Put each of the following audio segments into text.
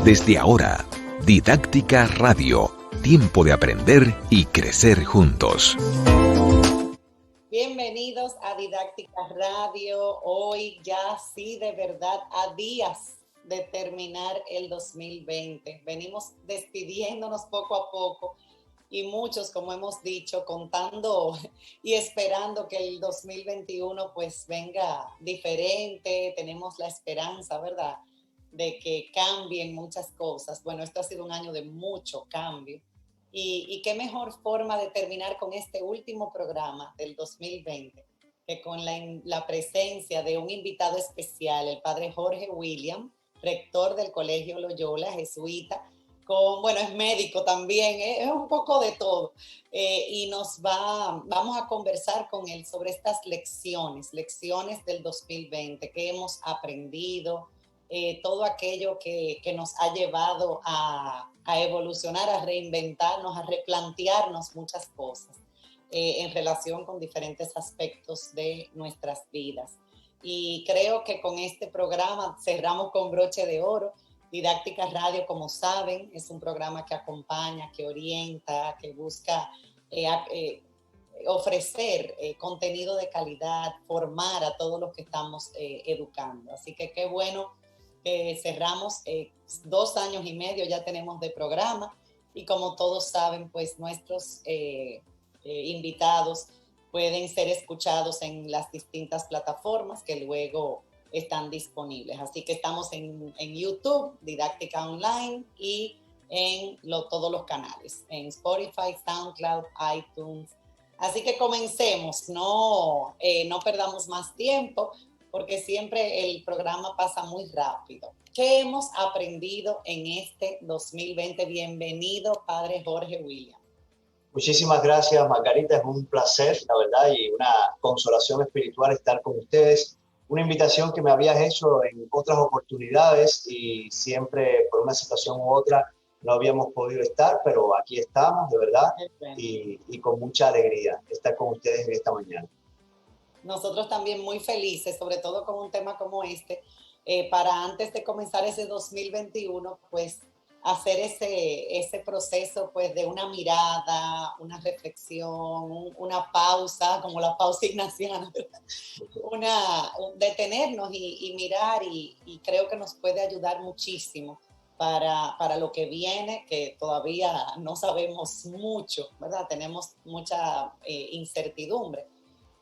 Desde ahora, Didáctica Radio, tiempo de aprender y crecer juntos. Bienvenidos a Didáctica Radio. Hoy ya sí, de verdad, a días de terminar el 2020. Venimos despidiéndonos poco a poco y muchos, como hemos dicho, contando y esperando que el 2021 pues venga diferente. Tenemos la esperanza, ¿verdad?, de que cambien muchas cosas. Bueno, esto ha sido un año de mucho cambio. Y qué mejor forma de terminar con este último programa del 2020 que con la presencia de un invitado especial, el padre Jorge William, rector del Colegio Loyola, jesuita, bueno, es médico también, es un poco de todo. Y vamos a conversar con él sobre estas lecciones del 2020, que hemos aprendido, todo aquello que nos ha llevado a evolucionar, a reinventarnos, a replantearnos muchas cosas en relación con diferentes aspectos de nuestras vidas. Y creo que con este programa cerramos con broche de oro. Didáctica Radio, como saben, es un programa que acompaña, que orienta, que busca ofrecer contenido de calidad, formar a todos los que estamos educando. Así que qué bueno que cerramos 2 años y medio, ya tenemos de programa, y como todos saben, pues nuestros invitados pueden ser escuchados en las distintas plataformas que luego están disponibles. Así que estamos en YouTube, Didáctica Online, y en todos los canales, en Spotify, SoundCloud, iTunes. Así que comencemos, no perdamos más tiempo, porque siempre el programa pasa muy rápido. ¿Qué hemos aprendido en este 2020? Bienvenido, padre Jorge William. Muchísimas gracias, Margarita. Es un placer, la verdad, y una consolación espiritual estar con ustedes. Una invitación que me habías hecho en otras oportunidades y siempre por una situación u otra no habíamos podido estar, pero aquí estamos, de verdad, y con mucha alegría estar con ustedes en esta mañana. Nosotros también muy felices, sobre todo con un tema como este, para antes de comenzar ese 2021, pues hacer ese proceso pues de una mirada, una reflexión, una pausa, como la pausa ignaciana, detenernos y mirar, y creo que nos puede ayudar muchísimo para lo que viene, que todavía no sabemos mucho, ¿verdad? Tenemos mucha incertidumbre.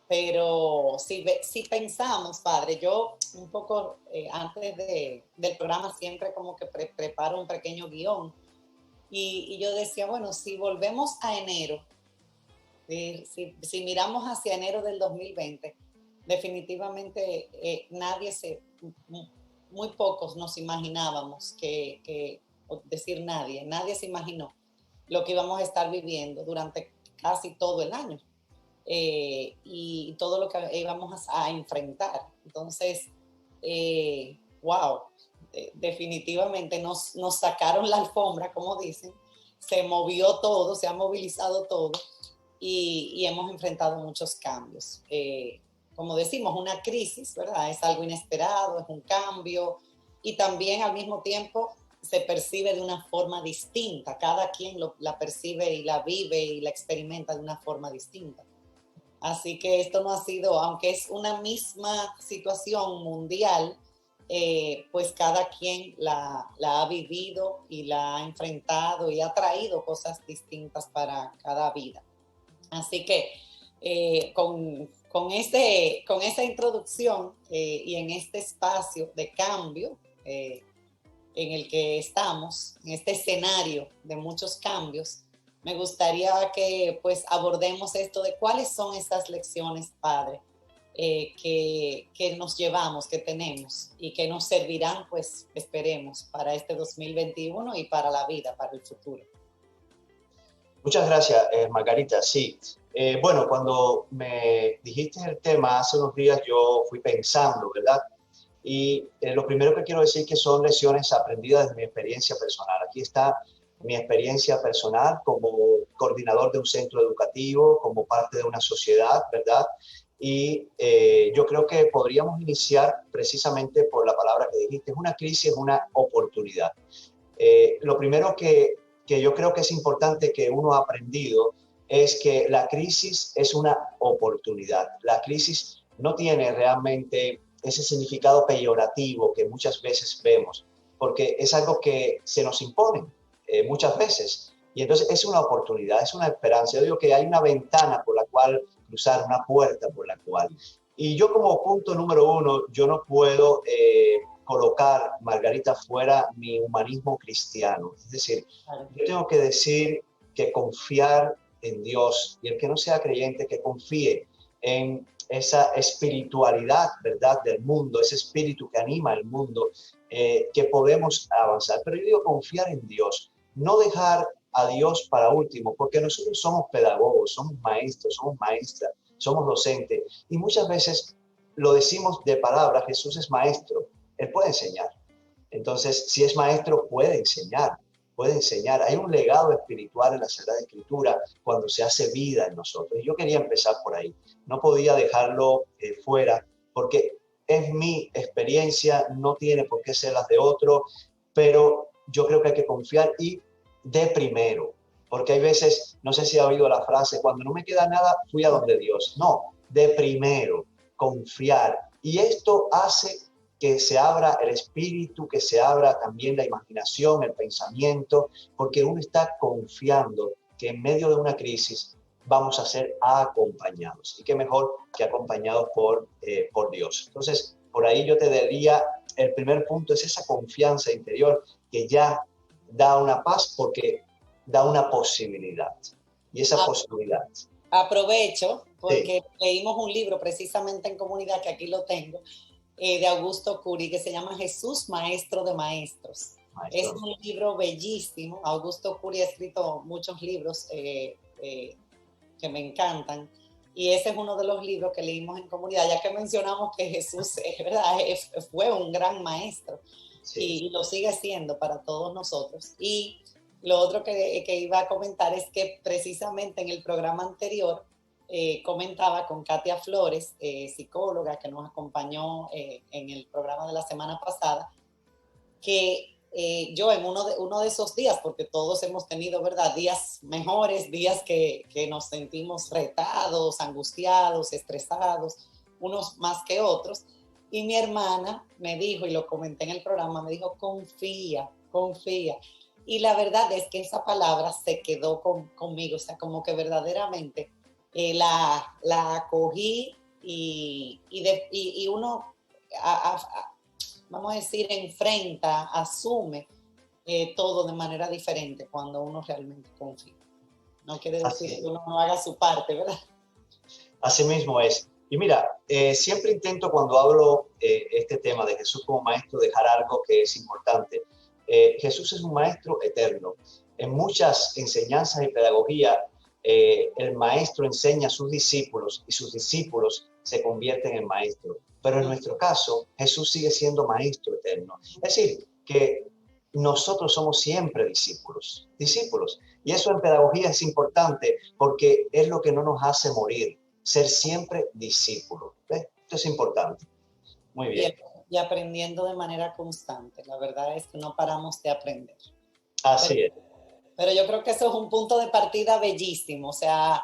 Pero si pensamos, padre, yo un poco antes del programa siempre como que preparo un pequeño guión, y yo decía, bueno, si volvemos a enero, si miramos hacia enero del 2020, definitivamente muy pocos nos imaginábamos nadie se imaginó lo que íbamos a estar viviendo durante casi todo el año. Y todo lo que íbamos a enfrentar. Entonces, wow, definitivamente nos sacaron la alfombra, como dicen, se movió todo, se ha movilizado todo, y hemos enfrentado muchos cambios. Como decimos, una crisis, ¿verdad? Es algo inesperado, es un cambio, y también al mismo tiempo se percibe de una forma distinta. Cada quien la percibe y la vive y la experimenta de una forma distinta. Así que esto no ha sido, aunque es una misma situación mundial, pues cada quien la ha vivido y la ha enfrentado y ha traído cosas distintas para cada vida. Así que con esa introducción y en este espacio de cambio en el que estamos, en este escenario de muchos cambios, me gustaría que pues abordemos esto de cuáles son estas lecciones, padre, que nos llevamos, que tenemos y que nos servirán, pues esperemos, para este 2021 y para la vida, para el futuro. Muchas gracias, Margarita. Sí, bueno, cuando me dijiste el tema hace unos días, yo fui pensando, ¿verdad? Y lo primero que quiero decir es que son lecciones aprendidas de mi experiencia personal. Aquí está mi experiencia personal como coordinador de un centro educativo, como parte de una sociedad, ¿verdad? Y yo creo que podríamos iniciar precisamente por la palabra que dijiste. Es una crisis, es una oportunidad. Lo primero que yo creo que es importante que uno ha aprendido es que la crisis es una oportunidad. La crisis no tiene realmente ese significado peyorativo que muchas veces vemos, porque es algo que se nos impone muchas veces. Y entonces es una oportunidad, es una esperanza. Yo digo que hay una ventana por la cual cruzar, una puerta por la cual. Y yo como punto número uno, yo no puedo colocar, Margarita, fuera mi humanismo cristiano. Es decir, yo tengo que decir que confiar en Dios, y el que no sea creyente, que confíe en esa espiritualidad, ¿verdad?, del mundo, ese espíritu que anima el mundo, que podemos avanzar. Pero yo digo confiar en Dios, no dejar a Dios para último, porque nosotros somos pedagogos, somos maestros, somos maestras, somos docentes, y muchas veces lo decimos de palabra: Jesús es maestro, Él puede enseñar. Entonces, si es maestro, puede enseñar, puede enseñar. Hay un legado espiritual en la Sagrada Escritura cuando se hace vida en nosotros. Y yo quería empezar por ahí. No podía dejarlo fuera, porque es mi experiencia, no tiene por qué ser las de otro, pero yo creo que hay que confiar y de primero. Porque hay veces, no sé si ha oído la frase, cuando no me queda nada, fui a donde Dios. No, de primero, confiar. Y esto hace que se abra el espíritu, que se abra también la imaginación, el pensamiento, porque uno está confiando que en medio de una crisis vamos a ser acompañados. Y qué mejor que acompañados por Dios. Entonces, por ahí yo te diría, el primer punto es esa confianza interior que ya da una paz porque da una posibilidad. Y esa posibilidad. Aprovecho porque leímos un libro precisamente en comunidad, que aquí lo tengo, de Augusto Curi, que se llama Jesús, Maestro de Maestros. Es un libro bellísimo. Augusto Curi ha escrito muchos libros que me encantan. Y ese es uno de los libros que leímos en comunidad, ya que mencionamos que Jesús ¿verdad? Fue un gran maestro, y lo sigue siendo para todos nosotros. Y lo otro que iba a comentar es que precisamente en el programa anterior comentaba con Katia Flores, psicóloga que nos acompañó en el programa de la semana pasada, que yo en uno de esos días, porque todos hemos tenido, ¿verdad?, días mejores, días que nos sentimos retados, angustiados, estresados, unos más que otros, y mi hermana me dijo, y lo comenté en el programa, me dijo: confía, confía. Y la verdad es que esa palabra se quedó conmigo, o sea, como que verdaderamente la acogí, y uno vamos a decir, enfrenta, asume todo de manera diferente cuando uno realmente confía. No quiere decir que uno no haga su parte, ¿verdad? Así mismo es. Y mira, siempre intento cuando hablo este tema de Jesús como maestro dejar algo que es importante. Jesús es un maestro eterno. En muchas enseñanzas y pedagogía, el maestro enseña a sus discípulos y sus discípulos se convierten en maestros. Pero en nuestro caso, Jesús sigue siendo maestro eterno. Es decir, que nosotros somos siempre discípulos, discípulos. Y eso en pedagogía es importante porque es lo que no nos hace morir, ser siempre discípulos. ¿Ves? Esto es importante. Muy bien. Y aprendiendo de manera constante. La verdad es que no paramos de aprender. Así es. Pero yo creo que eso es un punto de partida bellísimo. O sea,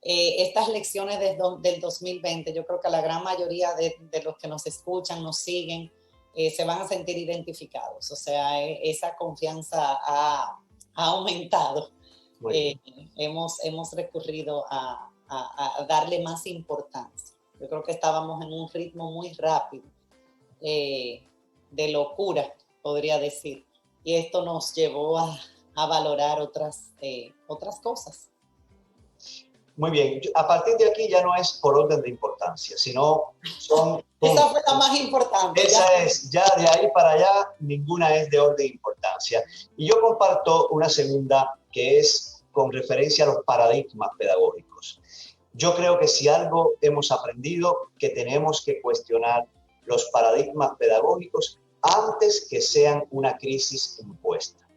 estas lecciones del 2020, yo creo que la gran mayoría de los que nos escuchan, nos siguen, se van a sentir identificados. O sea, esa confianza ha aumentado. Hemos recurrido a darle más importancia. Yo creo que estábamos en un ritmo muy rápido, de locura, podría decir. Y esto nos llevó a valorar otras cosas. Muy bien. A partir de aquí ya no es por orden de importancia, sino son... Esa fue la más importante. Esa es, ya de ahí para allá, ninguna es de orden de importancia. Y yo comparto una segunda que es con referencia a los paradigmas pedagógicos. Yo creo que si algo hemos aprendido, que tenemos que cuestionar los paradigmas pedagógicos antes que sean una crisis impuesta.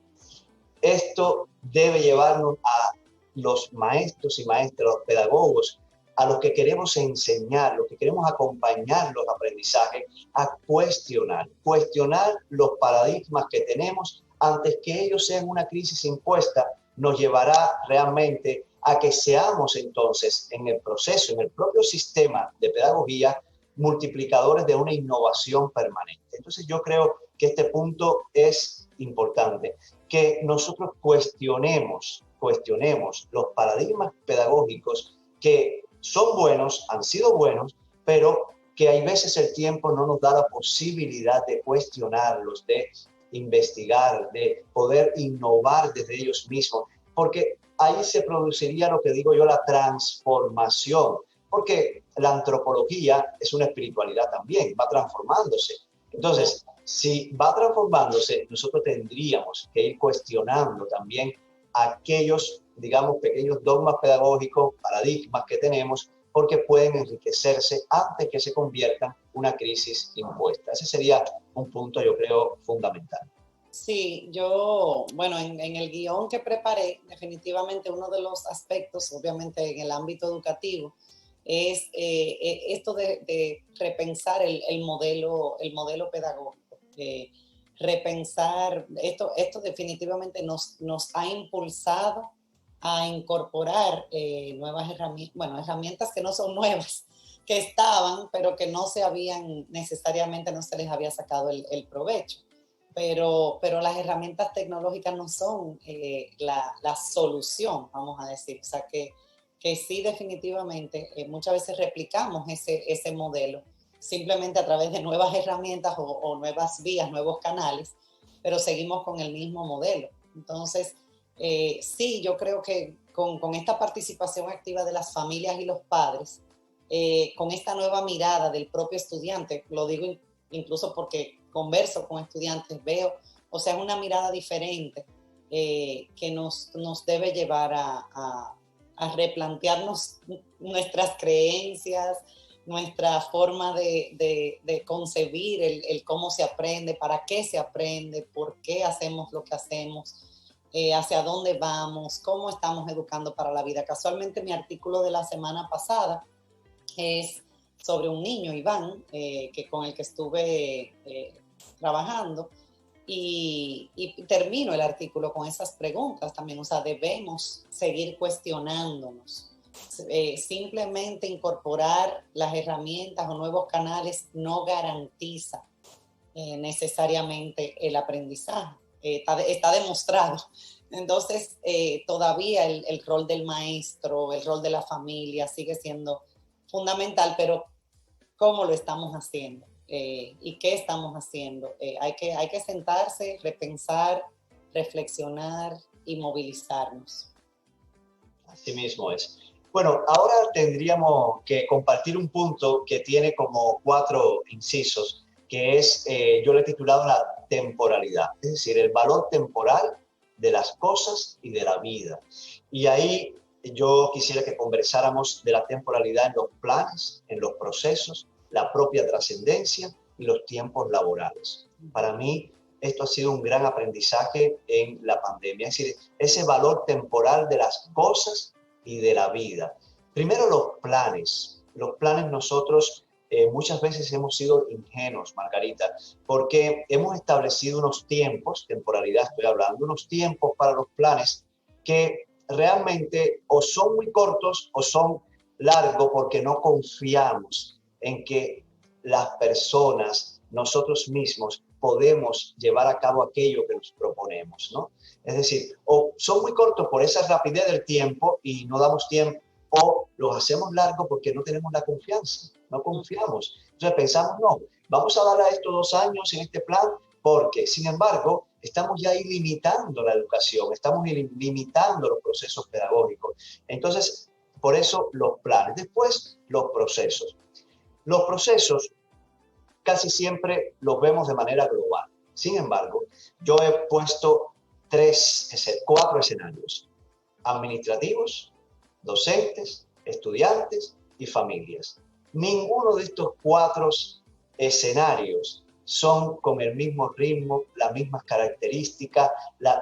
Esto debe llevarnos a los maestros y maestras, los pedagogos, a los que queremos enseñar, los que queremos acompañar los aprendizajes, a cuestionar los paradigmas que tenemos antes que ellos sean una crisis impuesta, nos llevará realmente a que seamos entonces en el proceso, en el propio sistema de pedagogía, multiplicadores de una innovación permanente. Entonces yo creo que este punto es importante, que nosotros cuestionemos los paradigmas pedagógicos que son buenos, han sido buenos, pero que hay veces el tiempo no nos da la posibilidad de cuestionarlos, de investigar, de poder innovar desde ellos mismos, porque ahí se produciría lo que digo yo, la transformación, porque la antropología es una espiritualidad también, va transformándose. Entonces, si va transformándose, nosotros tendríamos que ir cuestionando también aquellos, digamos, pequeños dogmas pedagógicos, paradigmas que tenemos, porque pueden enriquecerse antes que se conviertan en una crisis impuesta. Ese sería un punto, yo creo, fundamental. Sí, yo, bueno, en el guión que preparé, definitivamente uno de los aspectos, obviamente en el ámbito educativo, es esto de repensar el modelo pedagógico. Repensar, esto definitivamente nos ha impulsado a incorporar nuevas herramientas, bueno, herramientas que no son nuevas, que estaban, pero que no se habían necesariamente, no se les había sacado el provecho. Pero las herramientas tecnológicas no son la solución, vamos a decir. O sea, que sí, definitivamente, muchas veces replicamos ese modelo, simplemente a través de nuevas herramientas o nuevas vías, nuevos canales, pero seguimos con el mismo modelo. Entonces, sí, yo creo que con esta participación activa de las familias y los padres, con esta nueva mirada del propio estudiante, lo digo incluso porque converso con estudiantes, veo, o sea, es una mirada diferente que nos debe llevar a replantearnos nuestras creencias, nuestra forma de concebir el cómo se aprende, para qué se aprende, por qué hacemos lo que hacemos, hacia dónde vamos, cómo estamos educando para la vida. Casualmente mi artículo de la semana pasada es sobre un niño, Iván, con el que estuve trabajando, y termino el artículo con esas preguntas también. O sea, debemos seguir cuestionándonos. Simplemente incorporar las herramientas o nuevos canales no garantiza necesariamente el aprendizaje. Está demostrado. Entonces, todavía el rol del maestro, el rol de la familia sigue siendo fundamental, pero ¿cómo lo estamos haciendo? ¿Y qué estamos haciendo? Hay que sentarse, repensar, reflexionar y movilizarnos. Así mismo es. Bueno, ahora tendríamos que compartir un punto que tiene como 4 incisos, que es, yo le he titulado la temporalidad, es decir, el valor temporal de las cosas y de la vida. Y ahí yo quisiera que conversáramos de la temporalidad en los planes, en los procesos, la propia trascendencia y los tiempos laborales. Para mí, esto ha sido un gran aprendizaje en la pandemia, es decir, ese valor temporal de las cosas y de la vida. Primero, los planes. Los planes nosotros muchas veces hemos sido ingenuos, Margarita, porque hemos establecido unos tiempos, temporalidad estoy hablando, unos tiempos para los planes que realmente o son muy cortos o son largos porque no confiamos en que las personas, nosotros mismos, podemos llevar a cabo aquello que nos proponemos, ¿no? Es decir, o son muy cortos por esa rapidez del tiempo y no damos tiempo, o los hacemos largos porque no tenemos la confianza, no confiamos. Entonces pensamos, no, vamos a darle a esto 2 años en este plan, porque, sin embargo, estamos ya ahí limitando la educación, estamos limitando los procesos pedagógicos. Entonces, por eso los planes. Después, los procesos. Los procesos casi siempre los vemos de manera global. Sin embargo, yo he puesto 4 escenarios: administrativos, docentes, estudiantes y familias. Ninguno de estos 4 escenarios son con el mismo ritmo, las mismas características,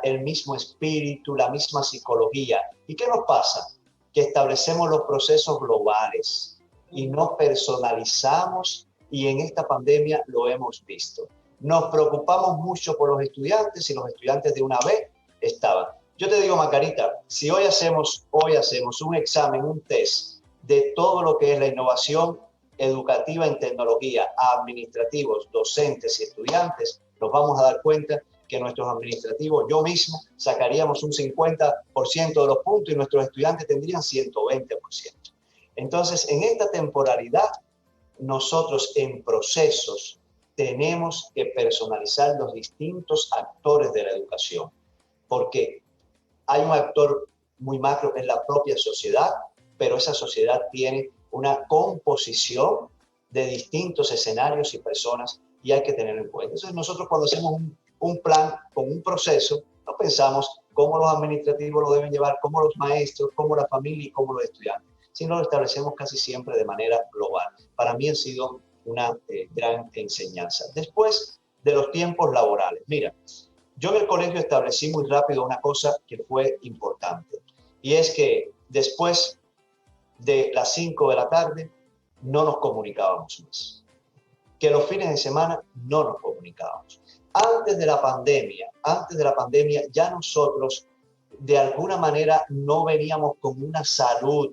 el mismo espíritu, la misma psicología. ¿Y qué nos pasa? que establecemos los procesos globales y no personalizamos, y en esta pandemia lo hemos visto. Nos preocupamos mucho por los estudiantes y los estudiantes de una vez estaban. Yo te digo, Margarita, si hoy hacemos un examen, un test de todo lo que es la innovación educativa en tecnología a administrativos, docentes y estudiantes, nos vamos a dar cuenta que nuestros administrativos, yo mismo, sacaríamos un 50% de los puntos y nuestros estudiantes tendrían 120%. Entonces, en esta temporalidad, nosotros en procesos tenemos que personalizar los distintos actores de la educación, porque hay un actor muy macro que es la propia sociedad, pero esa sociedad tiene una composición de distintos escenarios y personas y hay que tenerlo en cuenta. Entonces nosotros cuando hacemos un plan con un proceso, no pensamos cómo los administrativos lo deben llevar, cómo los maestros, cómo la familia y cómo los estudiantes, sino lo establecemos casi siempre de manera global. Para mí ha sido una gran enseñanza. Después de los tiempos laborales, mira, yo en el colegio establecí muy rápido una cosa que fue importante, y es que después de las 5 de la tarde no nos comunicábamos más, que los fines de semana no nos comunicábamos. Antes de la pandemia ya nosotros de alguna manera no veníamos con una salud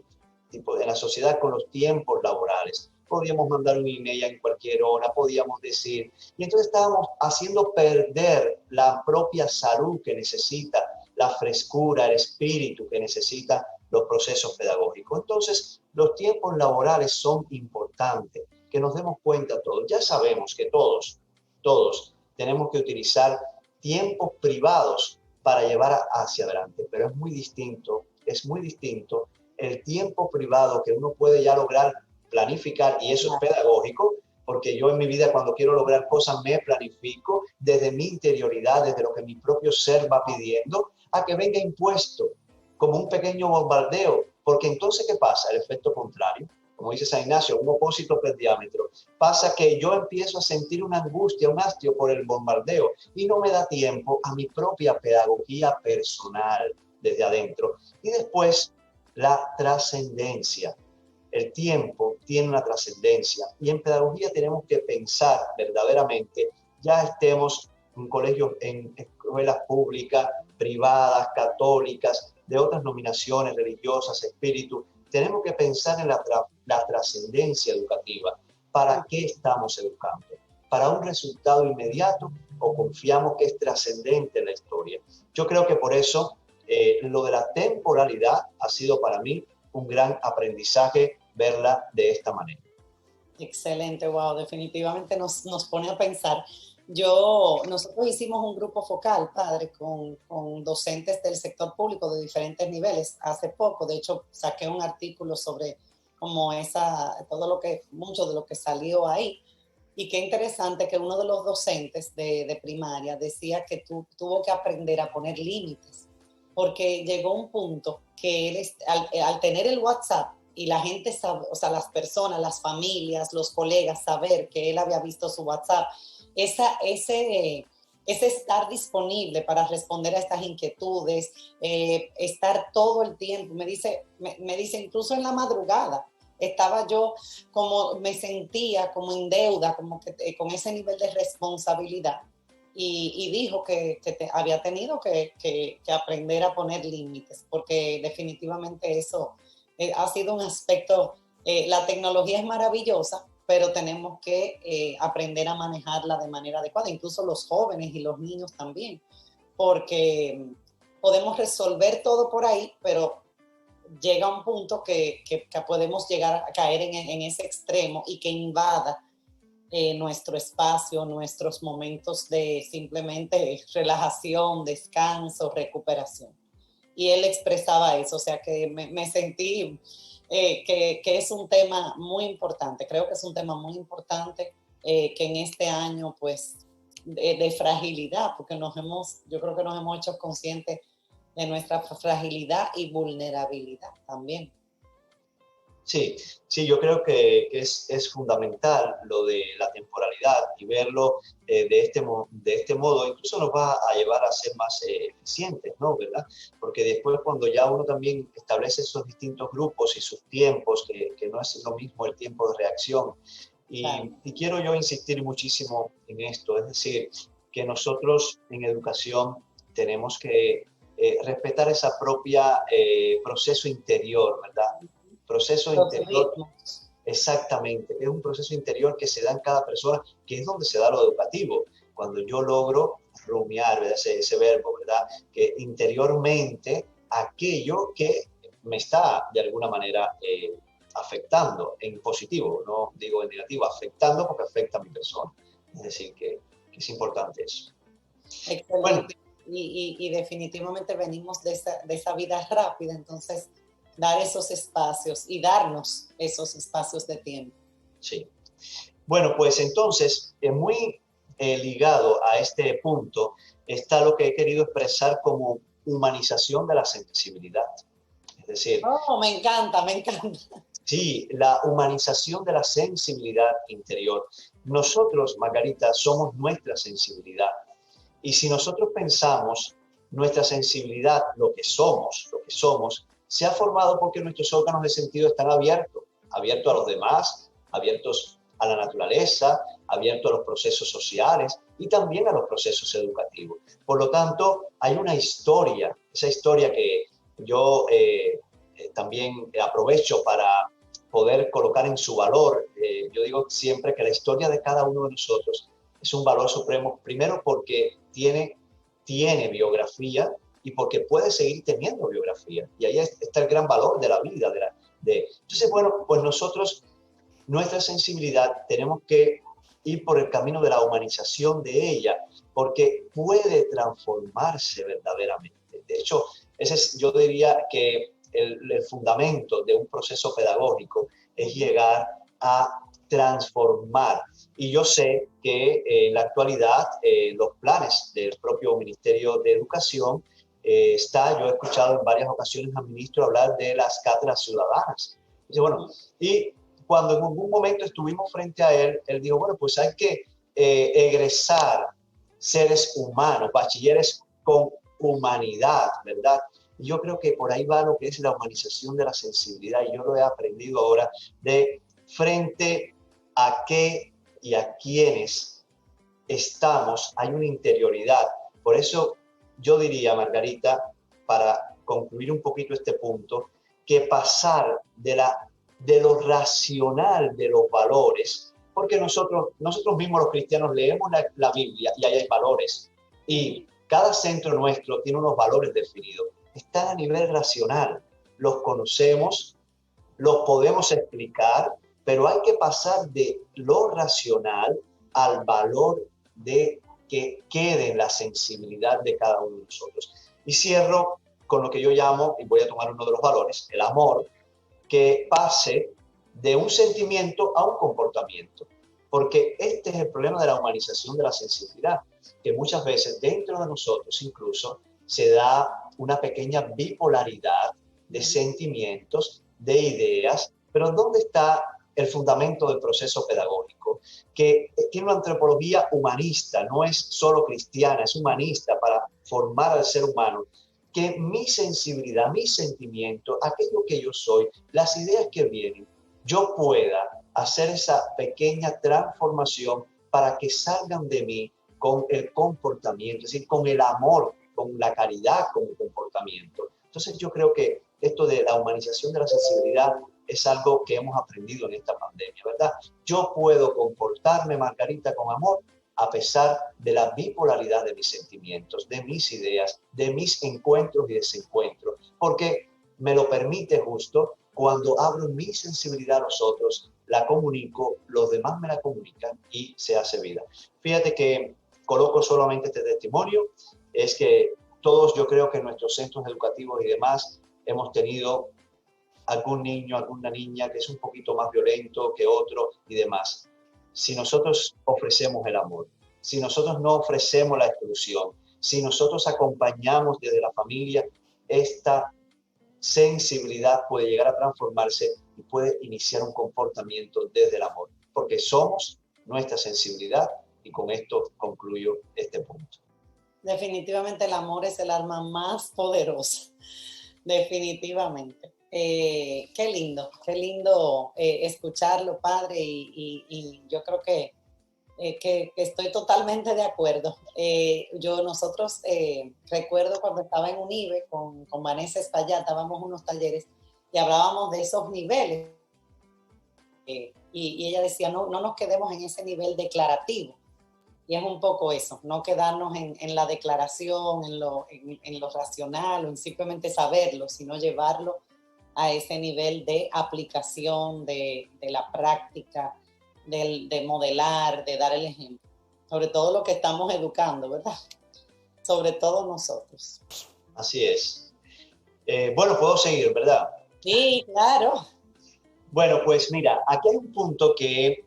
tipo, en la sociedad con los tiempos laborales. Podíamos mandar un email en cualquier hora, podíamos decir, y entonces estábamos haciendo perder la propia salud que necesita, la frescura, el espíritu que necesitan los procesos pedagógicos. Entonces, los tiempos laborales son importantes, que nos demos cuenta todos. Ya sabemos que todos tenemos que utilizar tiempos privados para llevar hacia adelante, pero es muy distinto el tiempo privado que uno puede ya lograr planificar, y eso es pedagógico, porque yo en mi vida cuando quiero lograr cosas me planifico desde mi interioridad, desde lo que mi propio ser va pidiendo, a que venga impuesto como un pequeño bombardeo, porque entonces ¿qué pasa? El efecto contrario, como dice San Ignacio, un opósito per diámetro. Pasa que yo empiezo a sentir una angustia, un hastio por el bombardeo y no me da tiempo a mi propia pedagogía personal desde adentro. Y después, la trascendencia. El tiempo tiene una trascendencia y en pedagogía tenemos que pensar verdaderamente, ya estemos en colegios, en escuelas públicas, privadas, católicas, de otras nominaciones religiosas, espíritu, tenemos que pensar en la trascendencia educativa. ¿Para qué estamos educando? ¿Para un resultado inmediato o confiamos que es trascendente en la historia? Yo creo que por eso lo de la temporalidad ha sido para mí un gran aprendizaje verla de esta manera. Excelente, wow, definitivamente nos pone a pensar. Nosotros hicimos un grupo focal, padre, con docentes del sector público de diferentes niveles hace poco. De hecho, saqué un artículo sobre como mucho de lo que salió ahí. Y qué interesante que uno de los docentes de primaria decía que tuvo que aprender a poner límites, porque llegó un punto que él, al tener el WhatsApp y la gente sabe, o sea, las personas, las familias, los colegas, saber que él había visto su WhatsApp, ese estar disponible para responder a estas inquietudes, estar todo el tiempo, me dice, incluso en la madrugada, estaba yo me sentía como en deuda, como que con ese nivel de responsabilidad. Y dijo que había tenido que aprender a poner límites, porque definitivamente eso ha sido un aspecto, la tecnología es maravillosa, pero tenemos que aprender a manejarla de manera adecuada, incluso los jóvenes y los niños también, porque podemos resolver todo por ahí, pero llega un punto que podemos llegar a caer en ese extremo y que invada nuestro espacio, nuestros momentos de simplemente relajación, descanso, recuperación. Y él expresaba eso, o sea que me sentí que es un tema muy importante, creo que es un tema muy importante que en este año pues de fragilidad, porque yo creo que nos hemos hecho conscientes de nuestra fragilidad y vulnerabilidad también. Sí, sí, yo creo que es fundamental lo de la temporalidad y verlo de este modo, incluso nos va a llevar a ser más eficientes, ¿no? ¿Verdad? Porque después cuando ya uno también establece esos distintos grupos y sus tiempos, que no es lo mismo el tiempo de reacción, Claro, y quiero yo insistir muchísimo en esto, es decir, que nosotros en educación tenemos que respetar esa propia proceso interior, ¿verdad? Proceso los interior, ritmos. exactamente, es un proceso interior que se da en cada persona, que es donde se da lo educativo. Cuando yo logro rumiar, ¿verdad? Ese verbo, ¿verdad? Que interiormente aquello que me está de alguna manera afectando en positivo, no digo en negativo, afectando porque afecta a mi persona. Es decir, que es importante eso. Bueno, Excelente. Y definitivamente venimos de esa vida rápida, entonces dar esos espacios y darnos esos espacios de tiempo. sí. Bueno, pues entonces, muy ligado a este punto está lo que he querido expresar como humanización de la sensibilidad. Es decir, Oh, me encanta, me encanta. sí, la humanización de la sensibilidad interior. Nosotros, Margarita, somos nuestra sensibilidad. Y si nosotros pensamos nuestra sensibilidad, lo que somos, se ha formado porque nuestros órganos de sentido están abiertos, abiertos a los demás, abiertos a la naturaleza, abiertos a los procesos sociales y también a los procesos educativos. Por lo tanto, hay una historia, esa historia que yo también aprovecho para poder colocar en su valor. Yo digo siempre que la historia de cada uno de nosotros es un valor supremo, primero porque tiene biografía y porque puede seguir teniendo biografía. Y ahí está el gran valor de la vida. Entonces, bueno, pues nosotros, nuestra sensibilidad, tenemos que ir por el camino de la humanización de ella, porque puede transformarse verdaderamente. De hecho, ese es, yo diría que el fundamento de un proceso pedagógico es llegar a transformar. Y yo sé que en la actualidad los planes del propio Ministerio de Educación yo he escuchado en varias ocasiones al ministro hablar de las cátedras ciudadanas. Dice, bueno, y cuando en algún momento estuvimos frente a él, él dijo, bueno, pues hay que egresar seres humanos, bachilleres con humanidad, ¿verdad? Y yo creo que por ahí va lo que es la humanización de la sensibilidad y yo lo he aprendido ahora de frente a qué y a quiénes estamos, hay una interioridad. Por eso yo diría, Margarita, para concluir un poquito este punto, que pasar de lo racional de los valores, porque nosotros mismos los cristianos leemos la Biblia y ahí hay valores. Y cada centro nuestro tiene unos valores definidos. Están a nivel racional. Los conocemos, los podemos explicar, pero hay que pasar de lo racional al valor de que quede en la sensibilidad de cada uno de nosotros. Y cierro con lo que yo llamo, y voy a tomar uno de los valores, el amor, que pase de un sentimiento a un comportamiento. Porque este es el problema de la humanización de la sensibilidad, que muchas veces dentro de nosotros incluso se da una pequeña bipolaridad de sentimientos, de ideas, pero ¿dónde está el fundamento del proceso pedagógico? Que tiene una antropología humanista, no es solo cristiana, es humanista para formar al ser humano, que mi sensibilidad, mi sentimiento, aquello que yo soy, las ideas que vienen, yo pueda hacer esa pequeña transformación para que salgan de mí con el comportamiento, es decir, con el amor, con la caridad como comportamiento. Entonces yo creo que esto de la humanización de la sensibilidad es algo que hemos aprendido en esta pandemia, ¿verdad? Yo puedo comportarme, Margarita, con amor a pesar de la bipolaridad de mis sentimientos, de mis ideas, de mis encuentros y desencuentros, porque me lo permite justo cuando abro mi sensibilidad a los otros, la comunico, los demás me la comunican y se hace vida. Fíjate que coloco solamente este testimonio, es que todos yo creo que en nuestros centros educativos y demás hemos tenido algún niño, alguna niña que es un poquito más violento que otro y demás. Si nosotros ofrecemos el amor, si nosotros no ofrecemos la exclusión, si nosotros acompañamos desde la familia, esta sensibilidad puede llegar a transformarse y puede iniciar un comportamiento desde el amor, porque somos nuestra sensibilidad, y con esto concluyo este punto. Definitivamente el amor es el arma más poderosa, definitivamente. Qué lindo escucharlo, padre, y yo creo que estoy totalmente de acuerdo. Nosotros recuerdo cuando estaba en UNIBE con Vanessa Espaillat, dábamos unos talleres y hablábamos de esos niveles. Y ella decía, no nos quedemos en ese nivel declarativo. Y es un poco eso, no quedarnos en la declaración, en lo racional o en simplemente saberlo, sino llevarlo a ese nivel de aplicación, de la práctica, de modelar, de dar el ejemplo. Sobre todo lo que estamos educando, ¿verdad? Sobre todo nosotros. Así es. Bueno, puedo seguir, ¿verdad? Sí, claro. Bueno, pues mira, aquí hay un punto que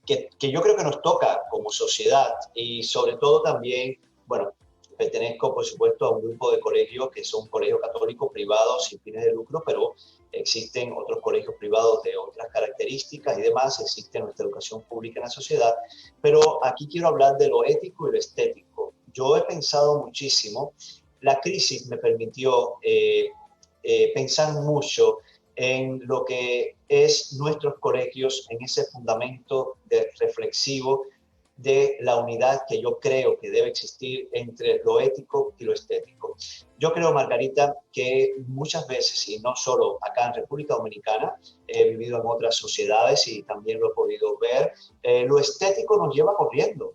yo creo que nos toca como sociedad y sobre todo también, bueno, pertenezco por supuesto a un grupo de colegios que son colegios católicos privados sin fines de lucro, pero existen otros colegios privados de otras características y demás, existe nuestra educación pública en la sociedad, pero aquí quiero hablar de lo ético y lo estético. Yo he pensado muchísimo, la crisis me permitió pensar mucho en lo que es nuestros colegios, en ese fundamento reflexivo de la unidad que yo creo que debe existir entre lo ético y lo estético. Yo creo, Margarita, que muchas veces, y no solo acá en República Dominicana, he vivido en otras sociedades y también lo he podido ver, lo estético nos lleva corriendo.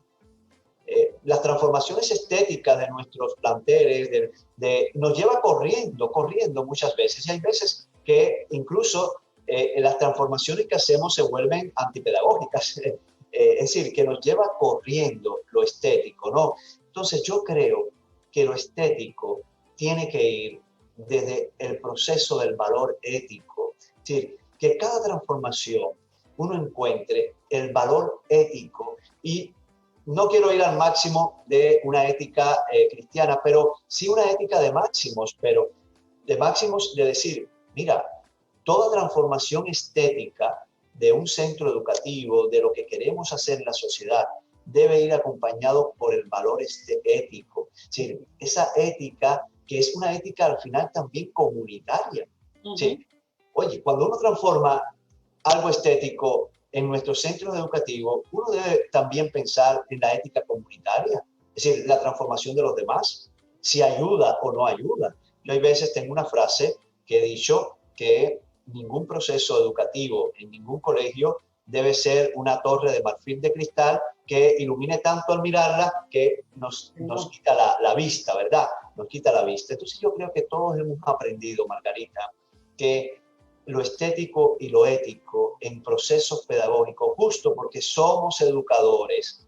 Las transformaciones estéticas de nuestros planteles nos lleva corriendo muchas veces. Y hay veces que incluso las transformaciones que hacemos se vuelven antipedagógicas. Es decir, que nos lleva corriendo lo estético, ¿no? Entonces yo creo que lo estético tiene que ir desde el proceso del valor ético. Es decir, que cada transformación uno encuentre el valor ético y no quiero ir al máximo de una ética cristiana, pero sí una ética de máximos, pero de máximos de decir, mira, toda transformación estética de un centro educativo, de lo que queremos hacer en la sociedad, debe ir acompañado por el valor ético. Es decir, esa ética que es una ética al final también comunitaria. ¿Sí? Oye, cuando uno transforma algo estético en nuestros centros educativos, uno debe también pensar en la ética comunitaria, es decir, la transformación de los demás, si ayuda o no ayuda. Yo hay veces tengo una frase que he dicho que ningún proceso educativo en ningún colegio debe ser una torre de marfil de cristal que ilumine tanto al mirarla que nos quita la vista, ¿verdad? Nos quita la vista. Entonces yo creo que todos hemos aprendido, Margarita, que lo estético y lo ético en procesos pedagógicos, justo porque somos educadores,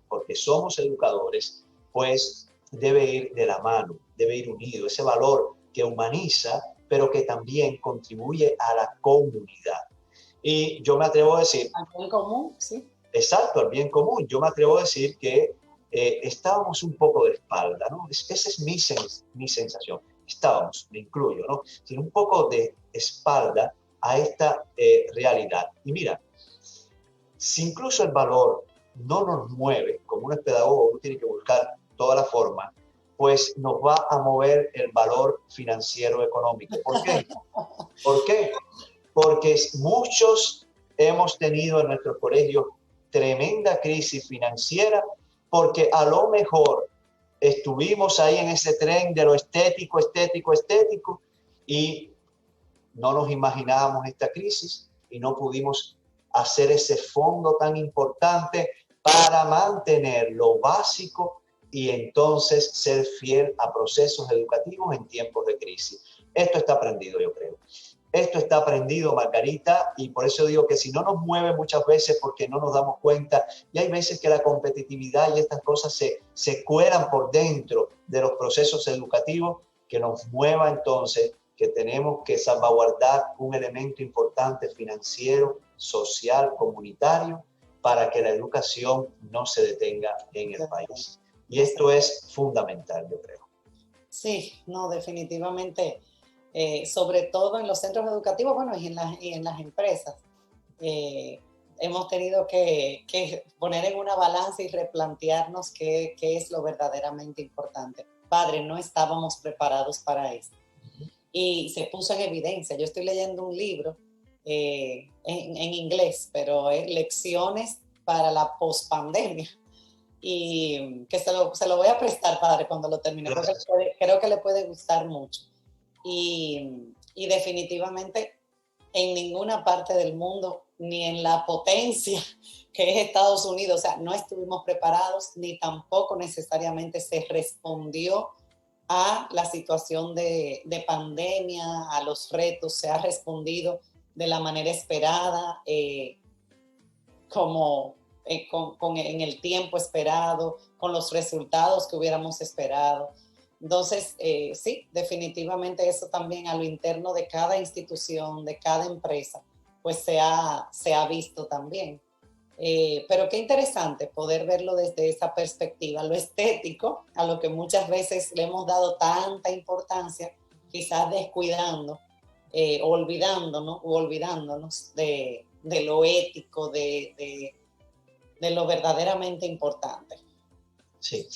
pues debe ir de la mano, debe ir unido, ese valor que humaniza, pero que también contribuye a la comunidad. Y yo me atrevo a decir... Al bien común, sí. Exacto, al bien común. Yo me atrevo a decir que estábamos un poco de espalda, ¿no? Esa es mi sensación. Estábamos, me incluyo, ¿no? Sino un poco de espalda a esta realidad. Y mira, si incluso el valor no nos mueve, como un pedagogo uno tiene que buscar toda la forma, pues nos va a mover el valor financiero económico. ¿Por qué? ¿Por qué? Porque muchos hemos tenido en nuestros colegios tremenda crisis financiera porque a lo mejor estuvimos ahí en ese tren de lo estético y no nos imaginábamos esta crisis y no pudimos hacer ese fondo tan importante para mantener lo básico y entonces ser fiel a procesos educativos en tiempos de crisis. Esto está aprendido, yo creo. Esto está aprendido, Margarita, y por eso digo que si no nos mueve muchas veces porque no nos damos cuenta, y hay veces que la competitividad y estas cosas se cuelan por dentro de los procesos educativos, que nos mueva entonces que tenemos que salvaguardar un elemento importante financiero, social, comunitario, para que la educación no se detenga en el país. Y esto es fundamental, yo creo. Sí, no, definitivamente. sobre todo en los centros educativos, bueno, y en las empresas. Hemos tenido que poner en una balanza y replantearnos qué es lo verdaderamente importante. Padre, no estábamos preparados para eso. Y se puso en evidencia. Yo estoy leyendo un libro en inglés, pero es Lecciones para la pospandemia. Y que se lo voy a prestar, padre, cuando lo termine, porque creo que le puede gustar mucho. Y definitivamente en ninguna parte del mundo, ni en la potencia que es Estados Unidos, o sea, no estuvimos preparados, ni tampoco necesariamente se respondió a la situación de pandemia, a los retos, se ha respondido de la manera esperada, en el tiempo esperado, con los resultados que hubiéramos esperado. Entonces, sí, definitivamente eso también a lo interno de cada institución, de cada empresa, pues se ha visto también. Pero qué interesante poder verlo desde esa perspectiva, lo estético, a lo que muchas veces le hemos dado tanta importancia, quizás descuidando, olvidándonos de lo ético, de lo verdaderamente importante. Sí.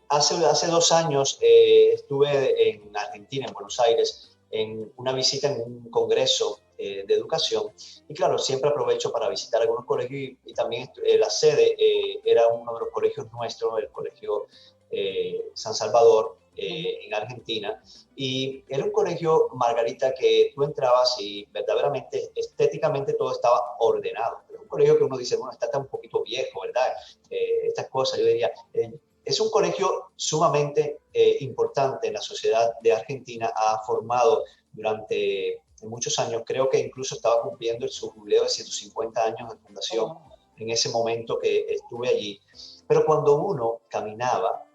Hace 2 años estuve en Argentina, en Buenos Aires, en una visita en un congreso de educación. Y claro, siempre aprovecho para visitar algunos colegios y también la sede era uno de los colegios nuestros, el Colegio San Salvador en Argentina. Y era un colegio, Margarita, que tú entrabas y verdaderamente, estéticamente todo estaba ordenado. Era un colegio que uno dice, bueno, está un poquito viejo, ¿verdad? Estas cosas, yo diría, es un colegio sumamente importante en la sociedad de Argentina, ha formado durante muchos años, creo que incluso estaba cumpliendo su jubileo de 150 años de fundación en ese momento que estuve allí. Pero cuando uno caminaba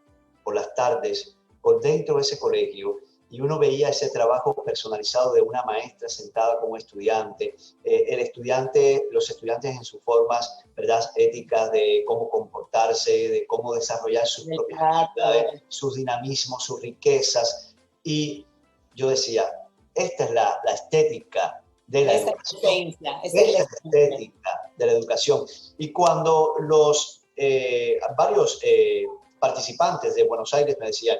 por las tardes por dentro de ese colegio y uno veía ese trabajo personalizado de una maestra sentada con un estudiante, los estudiantes en sus formas, ¿verdad?, éticas de cómo comportarse, de cómo desarrollar sus propias habilidades, sus dinamismos, sus riquezas. Y yo decía, esta es la estética de la educación. Esta es la estética de la educación. Y cuando varios participantes de Buenos Aires me decían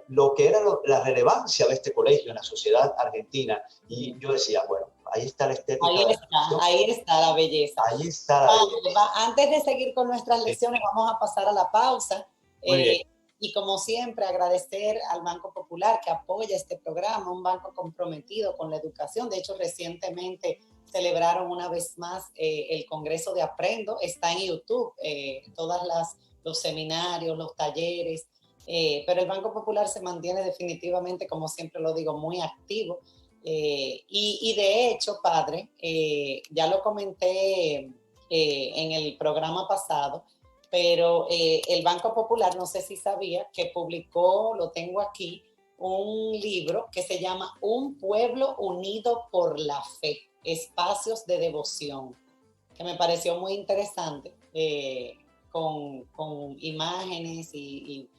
lo que era la relevancia de este colegio en la sociedad argentina, y yo decía, bueno, ahí está la estética. Ahí está la belleza. Ahí está la belleza. Antes de seguir con nuestras lecciones, vamos a pasar a la pausa. Muy bien. Y como siempre, agradecer al Banco Popular que apoya este programa, un banco comprometido con la educación. De hecho, recientemente celebraron una vez más el Congreso de Aprendo. Está en YouTube, todos los seminarios, los talleres. Pero el Banco Popular se mantiene definitivamente, como siempre lo digo, muy activo. Y de hecho, padre, ya lo comenté en el programa pasado, pero el Banco Popular, no sé si sabía, que publicó, lo tengo aquí, un libro que se llama Un pueblo unido por la fe, espacios de devoción, que me pareció muy interesante, con imágenes y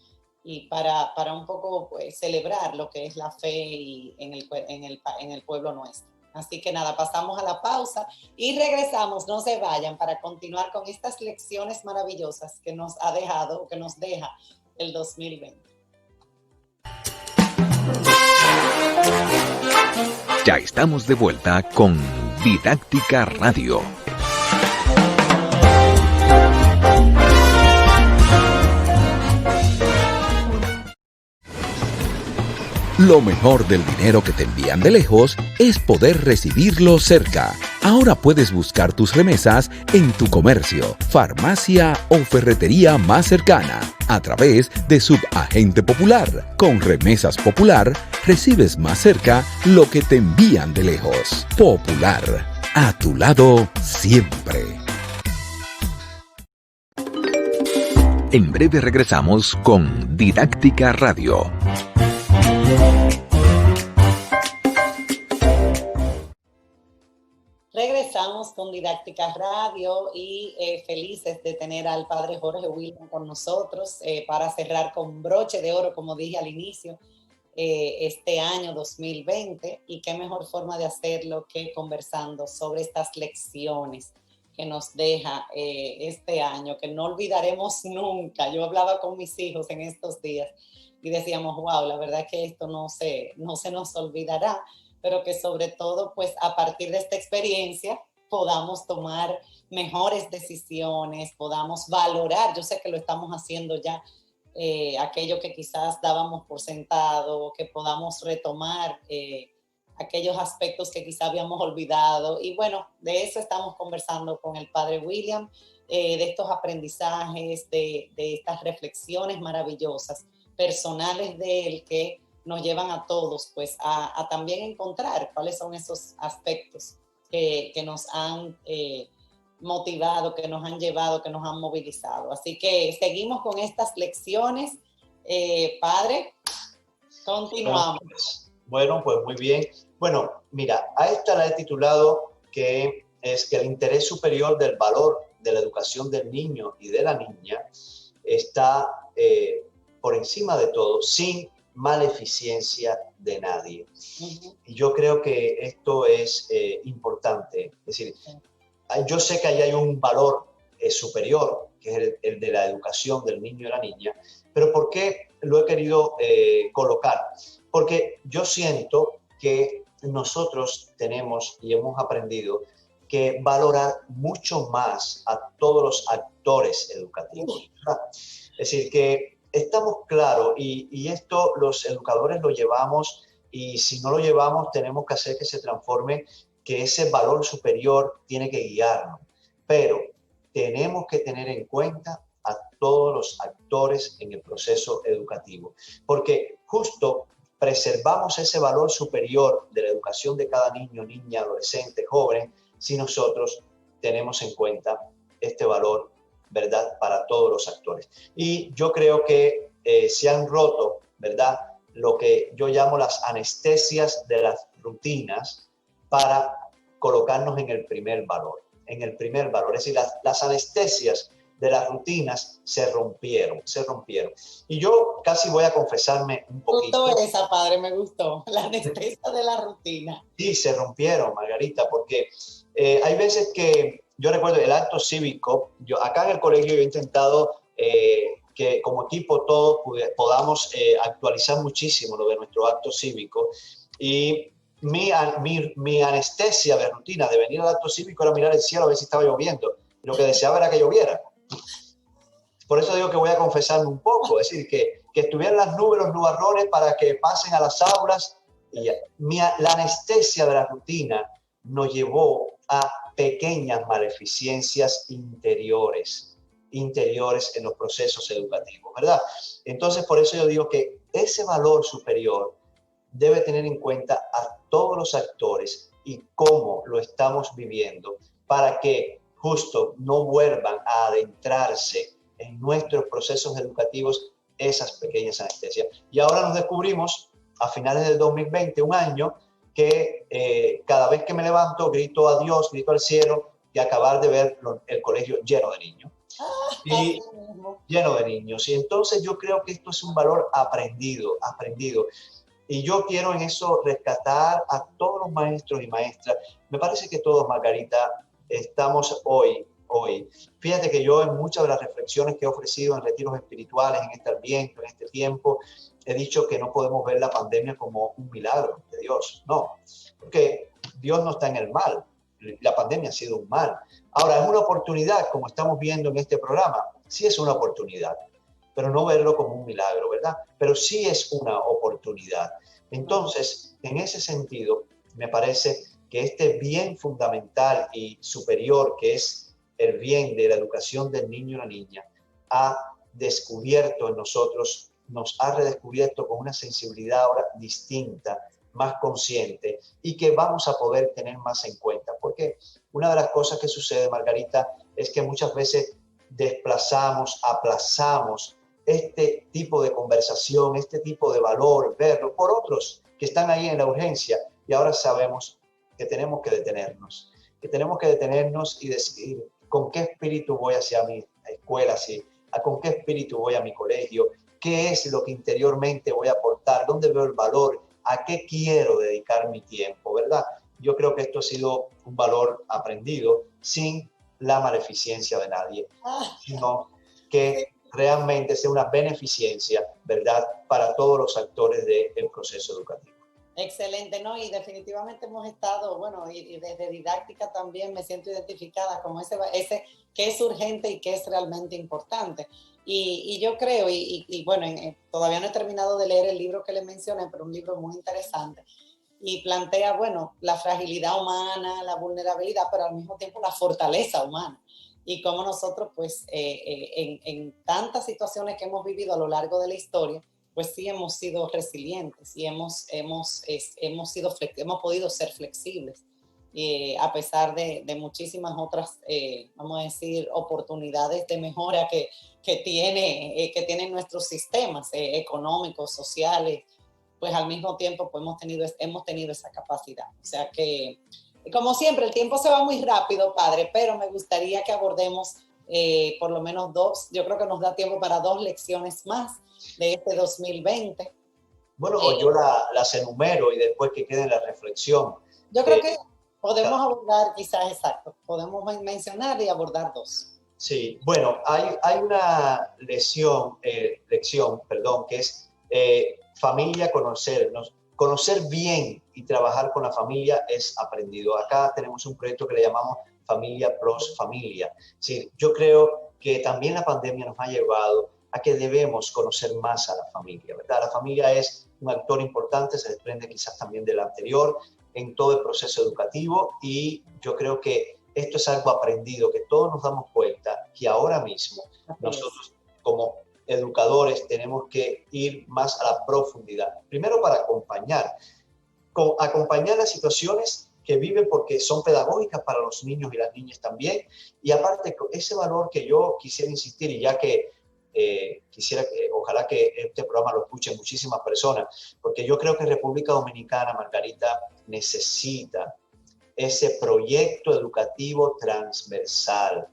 para un poco, pues, celebrar lo que es la fe en el pueblo nuestro. Así que nada, pasamos a la pausa y regresamos, no se vayan, para continuar con estas lecciones maravillosas que nos ha dejado, o que nos deja el 2020. Ya estamos de vuelta con Didáctica Radio. Lo mejor del dinero que te envían de lejos es poder recibirlo cerca. Ahora puedes buscar tus remesas en tu comercio, farmacia o ferretería más cercana a través de Subagente Popular. Con Remesas Popular recibes más cerca lo que te envían de lejos. Popular, a tu lado siempre. En breve regresamos con Didáctica Radio. Regresamos con Didáctica Radio y felices de tener al padre Jorge William con nosotros para cerrar con broche de oro, como dije al inicio, este año 2020, y qué mejor forma de hacerlo que conversando sobre estas lecciones que nos deja este año, que no olvidaremos nunca. Yo hablaba con mis hijos en estos días y decíamos, wow, la verdad que esto no se nos olvidará, pero que sobre todo, pues a partir de esta experiencia podamos tomar mejores decisiones, podamos valorar, yo sé que lo estamos haciendo ya, aquello que quizás dábamos por sentado, que podamos retomar aquellos aspectos que quizás habíamos olvidado. Y bueno, de eso estamos conversando con el padre William, de estos aprendizajes, de estas reflexiones maravillosas, personales de él, que nos llevan a todos pues a también encontrar cuáles son esos aspectos que nos han motivado, que nos han llevado, que nos han movilizado. Así que seguimos con estas lecciones. Padre, continuamos. Bueno, pues muy bien. Bueno, mira, a esta la he titulado que es que el interés superior del valor de la educación del niño y de la niña está por encima de todo, sin maleficencia de nadie. Y yo creo que esto es importante. Es decir, yo sé que ahí hay un valor superior, que es el de la educación del niño y la niña, pero ¿por qué lo he querido colocar? Porque yo siento que nosotros tenemos y hemos aprendido que valorar mucho más a todos los actores educativos, ¿verdad? Es decir, que estamos claros y esto los educadores lo llevamos, y si no lo llevamos tenemos que hacer que se transforme, que ese valor superior tiene que guiarnos, pero tenemos que tener en cuenta a todos los actores en el proceso educativo, porque justo preservamos ese valor superior de la educación de cada niño, niña, adolescente, joven, si nosotros tenemos en cuenta este valor, ¿verdad?, para todos los actores. Y yo creo que se han roto, ¿verdad?, lo que yo llamo las anestesias de las rutinas para colocarnos en el primer valor, Es decir, las anestesias de las rutinas se rompieron. Y yo casi voy a confesarme un poquito. Me gustó esa, padre, me gustó. La anestesia de la rutina. Sí, se rompieron, Margarita, porque hay veces que yo recuerdo el acto cívico. Yo acá en el colegio yo he intentado que como equipo todos podamos actualizar muchísimo lo de nuestro acto cívico, y mi anestesia de rutina de venir al acto cívico era mirar el cielo a ver si estaba lloviendo. Lo que deseaba era que lloviera. Por eso digo que voy a confesarme un poco, es decir, que estuvieran las nubes, los nubarrones para que pasen a las aulas. Y la anestesia de la rutina nos llevó a pequeñas maleficencias interiores en los procesos educativos, ¿verdad? Entonces, por eso yo digo que ese valor superior debe tener en cuenta a todos los actores y cómo lo estamos viviendo, para que justo no vuelvan a adentrarse en nuestros procesos educativos esas pequeñas anestesias. Y ahora nos descubrimos a finales del 2020, un año que cada vez que me levanto grito a Dios, grito al cielo, y acabar de ver el colegio lleno de niños. Y lleno de niños. Y entonces yo creo que esto es un valor aprendido. Y yo quiero en eso rescatar a todos los maestros y maestras. Me parece que todos, Margarita, estamos hoy. Fíjate que yo en muchas de las reflexiones que he ofrecido en retiros espirituales, en este Adviento, en este tiempo, he dicho que no podemos ver la pandemia como un milagro de Dios. No, porque Dios no está en el mal. La pandemia ha sido un mal. Ahora, es una oportunidad, como estamos viendo en este programa. Sí es una oportunidad, pero no verlo como un milagro, ¿verdad? Pero sí es una oportunidad. Entonces, en ese sentido, me parece que este bien fundamental y superior, que es el bien de la educación del niño y la niña, ha descubierto en nosotros, nos ha redescubierto con una sensibilidad ahora distinta, más consciente, y que vamos a poder tener más en cuenta. Porque una de las cosas que sucede, Margarita, es que muchas veces desplazamos, aplazamos este tipo de conversación, este tipo de valor, verlo por otros que están ahí en la urgencia, y ahora sabemos que tenemos que detenernos y decidir con qué espíritu voy hacia mi escuela, con qué espíritu voy a mi colegio, qué es lo que interiormente voy a aportar, dónde veo el valor, a qué quiero dedicar mi tiempo, ¿verdad? Yo creo que esto ha sido un valor aprendido sin la maleficencia de nadie, Ah, sino sí. que realmente sea una beneficencia, ¿verdad?, para todos los actores del proceso educativo. Excelente, ¿no? Y definitivamente hemos estado, bueno, y desde didáctica también me siento identificada como ese que es urgente y que es realmente importante. Y yo creo, bueno, todavía no he terminado de leer el libro que le mencioné, pero un libro muy interesante. Y plantea, bueno, la fragilidad humana, la vulnerabilidad, pero al mismo tiempo la fortaleza humana. Y cómo nosotros, pues, en tantas situaciones que hemos vivido a lo largo de la historia, pues sí hemos sido resilientes y hemos podido ser flexibles, a pesar de muchísimas otras, vamos a decir, oportunidades de mejora que tienen nuestros sistemas económicos, sociales, pues al mismo tiempo pues hemos tenido esa capacidad. O sea que, como siempre, el tiempo se va muy rápido, padre, pero me gustaría que abordemos por lo menos dos, yo creo que nos da tiempo para dos lecciones más de este 2020. Bueno, Eh, o yo las enumero y después que quede la reflexión. yo creo De que podemos cada- abordar, quizás, exacto, podemos mencionar y abordar dos. Sí, bueno, hay una lección, perdón, que es familia, conocernos. Conocer bien y trabajar con la familia es aprendido. Acá tenemos un proyecto que le llamamos Familia Plus Familia. Sí, yo creo que también la pandemia nos ha llevado a que debemos conocer más a la familia, ¿verdad? La familia es un actor importante, se desprende quizás también del anterior en todo el proceso educativo y yo creo que esto es algo aprendido, que todos nos damos cuenta que ahora mismo Así es. nosotros como educadores tenemos que ir más a la profundidad. Primero para acompañar las situaciones que viven porque son pedagógicas para los niños y las niñas también. Y aparte, ese valor que yo quisiera insistir, y ya que ojalá que este programa lo escuchen muchísimas personas, porque yo creo que República Dominicana, Margarita, necesita ese proyecto educativo transversal,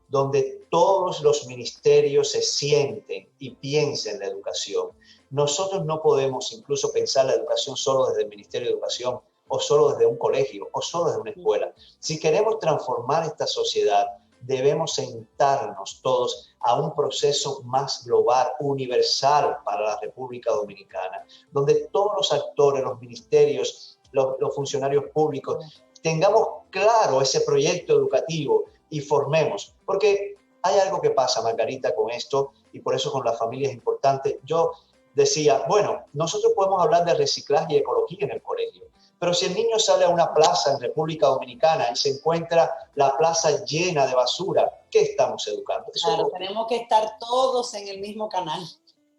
donde todos los ministerios se sienten y piensen la educación. Nosotros no podemos incluso pensar la educación solo desde el Ministerio de Educación o solo desde un colegio o solo desde una escuela. Si queremos transformar esta sociedad, debemos sentarnos todos a un proceso más global, universal para la República Dominicana, donde todos los actores, los ministerios, los funcionarios públicos, tengamos claro ese proyecto educativo y formemos. Porque hay algo que pasa, Margarita, con esto, y por eso con la familia es importante. Yo decía, bueno, nosotros podemos hablar de reciclaje y ecología en el colegio, pero si el niño sale a una plaza en República Dominicana y se encuentra la plaza llena de basura, ¿qué estamos educando? Claro, tenemos que estar todos en el mismo canal.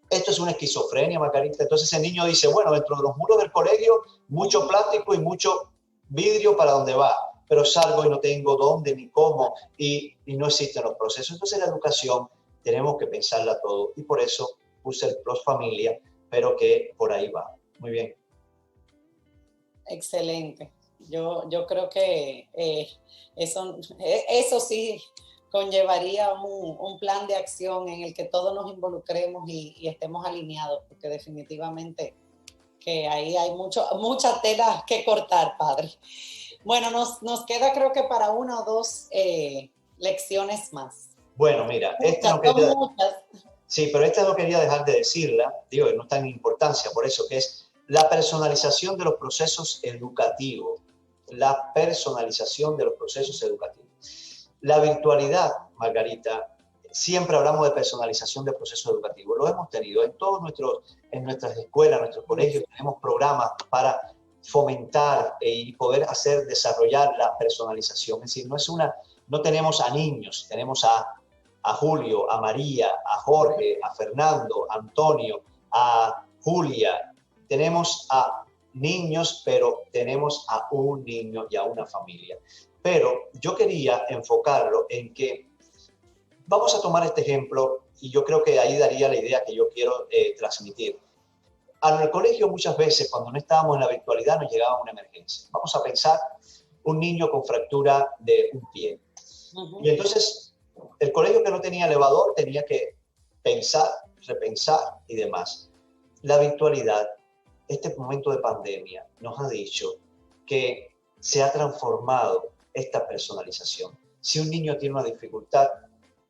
Esto es una esquizofrenia, Margarita. Entonces el niño dice, bueno, dentro de los muros del colegio, mucho plástico y mucho vidrio para donde va, pero salgo y no tengo dónde ni cómo y no existen los procesos. Entonces la educación tenemos que pensarla todo y por eso puse el Plus Familia, pero que por ahí va. Muy bien. Excelente. Yo creo que eso sí conllevaría un plan de acción en el que todos nos involucremos y estemos alineados, porque definitivamente que ahí hay mucha tela que cortar, padre. Bueno, nos queda creo que para una o dos lecciones más. Bueno, mira, Muchas, son muchas. sí, pero esta no quería dejar de decirla, digo, no está en importancia, por eso que es la personalización de los procesos educativos, la personalización de los procesos educativos. La virtualidad, Margarita, siempre hablamos de personalización de procesos educativos, lo hemos tenido en nuestras escuelas, nuestros colegios, tenemos programas para fomentar y poder desarrollar la personalización, es decir, no tenemos a niños, tenemos a Julio, a María, a Jorge, a Fernando, a Antonio, a Julia. Tenemos a niños, pero tenemos a un niño y a una familia. Pero yo quería enfocarlo en que vamos a tomar este ejemplo y yo creo que ahí daría la idea que yo quiero transmitir. Al colegio muchas veces cuando no estábamos en la virtualidad nos llegaba una emergencia. Vamos a pensar un niño con fractura de un pie. Y entonces el colegio que no tenía elevador tenía que pensar repensar y demás. La virtualidad, este momento de pandemia, nos ha dicho que se ha transformado esta personalización. Si un niño tiene una dificultad,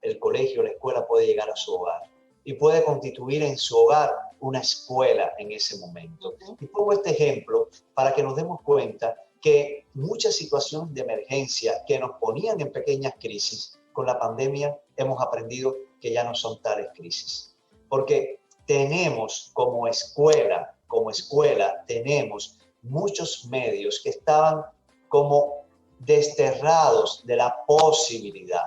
el colegio, la escuela puede llegar a su hogar y puede constituir en su hogar una escuela en ese momento. Y pongo este ejemplo para que nos demos cuenta que muchas situaciones de emergencia que nos ponían en pequeñas crisis, con la pandemia hemos aprendido que ya no son tales crisis. Porque tenemos como escuela, tenemos muchos medios que estaban como desterrados de la posibilidad,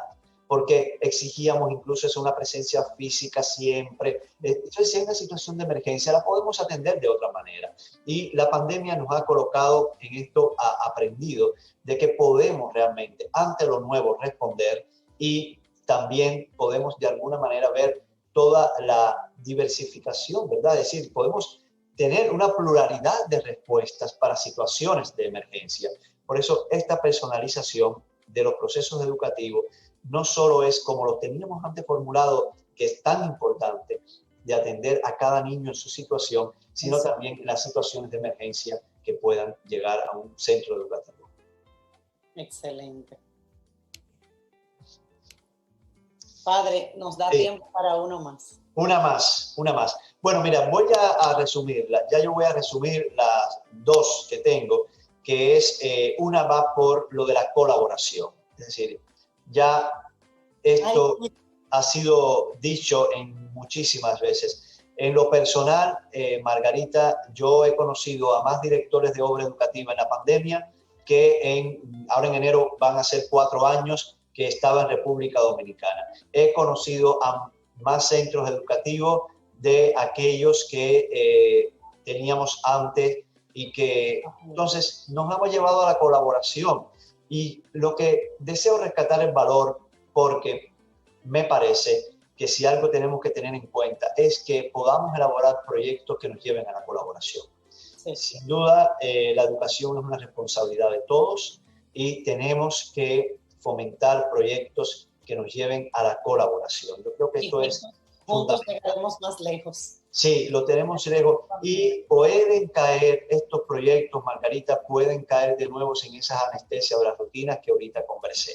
porque exigíamos incluso una presencia física siempre. Entonces, si hay una situación de emergencia, la podemos atender de otra manera. Y la pandemia nos ha colocado en esto, ha aprendido de que podemos realmente, ante lo nuevo, responder, y también podemos de alguna manera ver toda la diversificación, ¿verdad? Es decir, podemos tener una pluralidad de respuestas para situaciones de emergencia. Por eso, esta personalización de los procesos educativos no solo es como lo teníamos antes formulado, que es tan importante de atender a cada niño en su situación, sino también en las situaciones de emergencia que puedan llegar a un centro educativo. Excelente. Padre, nos da tiempo para uno más. Una más. Bueno, mira, voy a resumirla. Ya yo voy a resumir las dos que tengo, que es, una va por lo de la colaboración. Es decir, ya esto ha sido dicho en muchísimas veces. En lo personal, Margarita, yo he conocido a más directores de obra educativa en la pandemia que ahora en enero van a ser 4 años que estaba en República Dominicana. He conocido a más centros educativos de aquellos que teníamos antes y que entonces nos hemos llevado a la colaboración. Y lo que deseo rescatar es valor, porque me parece que si algo tenemos que tener en cuenta es que podamos elaborar proyectos que nos lleven a la colaboración. Sí. Sin duda, la educación es una responsabilidad de todos y tenemos que fomentar proyectos que nos lleven a la colaboración. Yo creo que esto es juntos llegaremos más lejos. Sí, lo tenemos lejos y pueden caer estos proyectos, Margarita, pueden caer de nuevo en esas anestesias de las rutinas que ahorita conversé.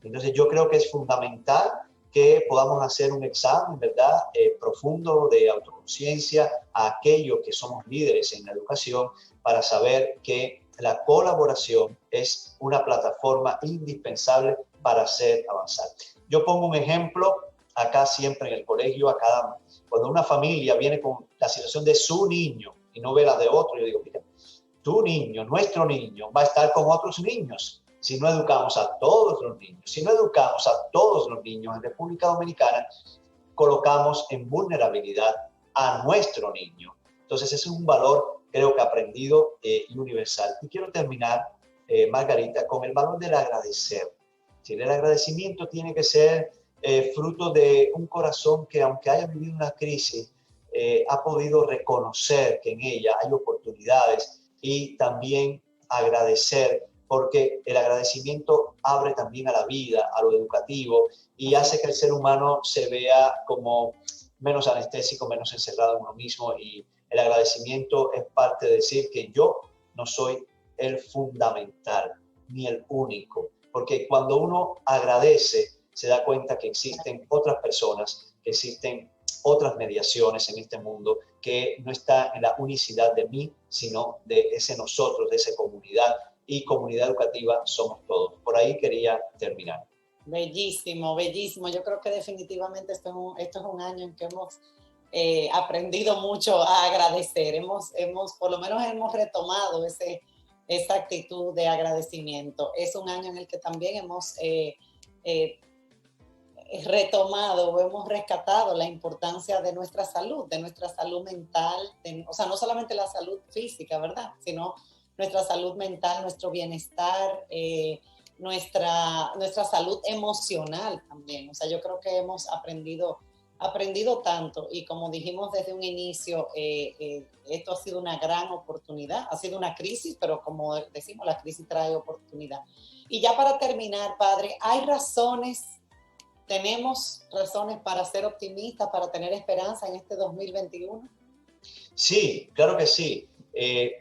Entonces yo creo que es fundamental que podamos hacer un examen, ¿verdad?, profundo de autoconciencia a aquellos que somos líderes en la educación para saber que la colaboración es una plataforma indispensable para hacer avanzar. Yo pongo un ejemplo acá siempre en el colegio, cuando una familia viene con la situación de su niño y no ve la de otro, yo digo, mira, tu niño, nuestro niño, va a estar con otros niños si no educamos a todos los niños. Si no educamos a todos los niños en República Dominicana, colocamos en vulnerabilidad a nuestro niño. Entonces, ese es un valor, creo que aprendido y universal. Y quiero terminar, Margarita, con el valor del agradecer. El agradecimiento tiene que ser fruto de un corazón que, aunque haya vivido una crisis, ha podido reconocer que en ella hay oportunidades y también agradecer, porque el agradecimiento abre también a la vida, a lo educativo, y hace que el ser humano se vea como menos anestésico, menos encerrado en uno mismo. Y el agradecimiento es parte de decir que yo no soy el fundamental ni el único, porque cuando uno agradece se da cuenta que existen otras personas, que existen otras mediaciones en este mundo, que no está en la unicidad de mí, sino de ese nosotros, de esa comunidad, y comunidad educativa somos todos. Por ahí quería terminar. Bellísimo, bellísimo. Yo creo que definitivamente esto es un año en que hemos aprendido mucho a agradecer. Por lo menos hemos retomado esa actitud de agradecimiento. Es un año en el que también hemos retomado o hemos rescatado la importancia de nuestra salud mental, o sea, no solamente la salud física, ¿verdad?, sino nuestra salud mental, nuestro bienestar, nuestra salud emocional también. O sea, yo creo que hemos aprendido tanto, y como dijimos desde un inicio, esto ha sido una gran oportunidad, ha sido una crisis, pero como decimos, la crisis trae oportunidad. Y ya para terminar, padre, ¿hay razones ¿tenemos razones para ser optimistas, para tener esperanza en este 2021? Sí, claro que sí.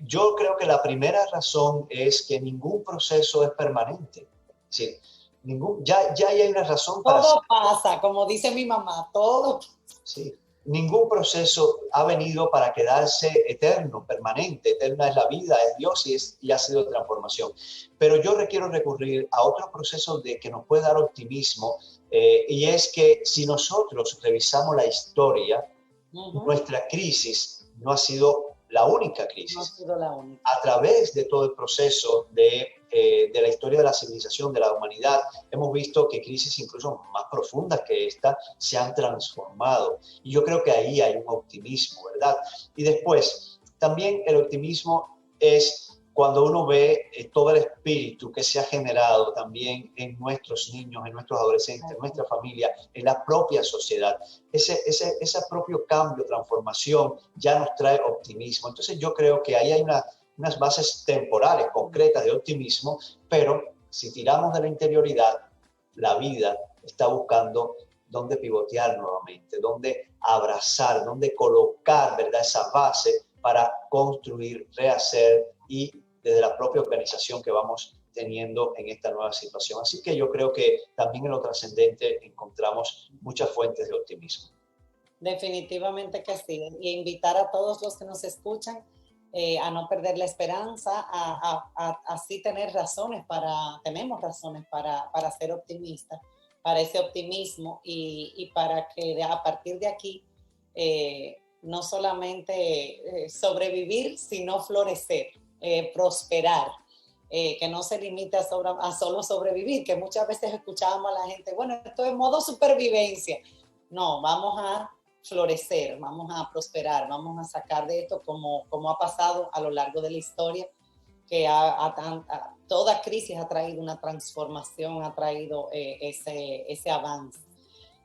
Yo creo que la primera razón es que ningún proceso es permanente. Sí, ya hay una razón para Todo ser. pasa, como dice mi mamá, todo. Sí, ningún proceso ha venido para quedarse eterno, permanente. Eterna es la vida, es Dios y ha sido transformación. Pero yo requiero recurrir a otro proceso de que nos puede dar optimismo, y es que si nosotros revisamos la historia, nuestra crisis no ha sido la única No ha crisis. sido la única. A través de todo el proceso de la historia de la civilización, de la humanidad, hemos visto que crisis incluso más profundas que esta se han transformado. Y yo creo que ahí hay un optimismo, ¿verdad? Y después, también el optimismo es cuando uno ve todo el espíritu que se ha generado también en nuestros niños, en nuestros adolescentes, en nuestra familia, en la propia sociedad. Ese propio cambio, transformación, ya nos trae optimismo. Entonces yo creo que ahí hay unas bases temporales, concretas de optimismo, pero si tiramos de la interioridad, la vida está buscando dónde pivotear nuevamente, dónde abrazar, dónde colocar, ¿verdad?, esa base para construir, rehacer y desde la propia organización que vamos teniendo en esta nueva situación. Así que yo creo que también en lo trascendente encontramos muchas fuentes de optimismo. Definitivamente que sí. Y invitar a todos los que nos escuchan a no perder la esperanza, así tenemos razones para ser optimistas, para ese optimismo y para que a partir de aquí no solamente sobrevivir, sino florecer, prosperar. Que no se limite a solo sobrevivir, que muchas veces escuchábamos a la gente, bueno, esto es modo supervivencia. No, vamos a florecer, vamos a prosperar, vamos a sacar de esto como ha pasado a lo largo de la historia, que toda crisis ha traído una transformación, ha traído ese avance.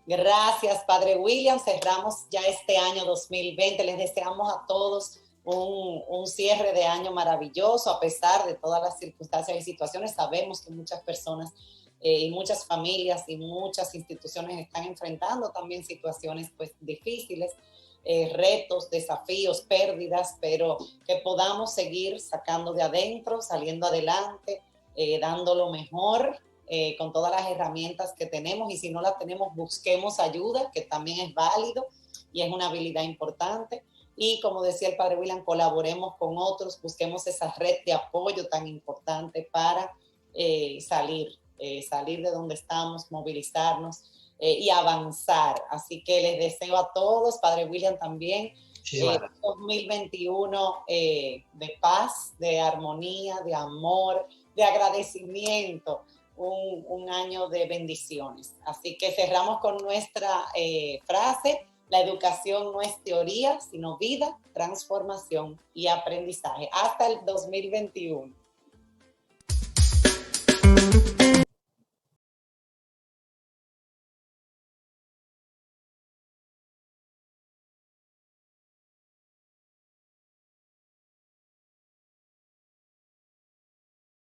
Gracias, Padre William. Cerramos ya este año 2020. Les deseamos a todos un cierre de año maravilloso, a pesar de todas las circunstancias y situaciones. Sabemos que muchas personas y muchas familias y muchas instituciones están enfrentando también situaciones pues difíciles, retos, desafíos, pérdidas, pero que podamos seguir sacando de adentro, saliendo adelante, dando lo mejor, con todas las herramientas que tenemos, y si no las tenemos, busquemos ayuda, que también es válido y es una habilidad importante. Y como decía el Padre William, colaboremos con otros, busquemos esa red de apoyo tan importante para salir de donde estamos, movilizarnos y avanzar. Así que les deseo a todos, Padre William también, 2021 de paz, de armonía, de amor, de agradecimiento, un año de bendiciones. Así que cerramos con nuestra frase: la educación no es teoría, sino vida, transformación y aprendizaje. Hasta el 2021.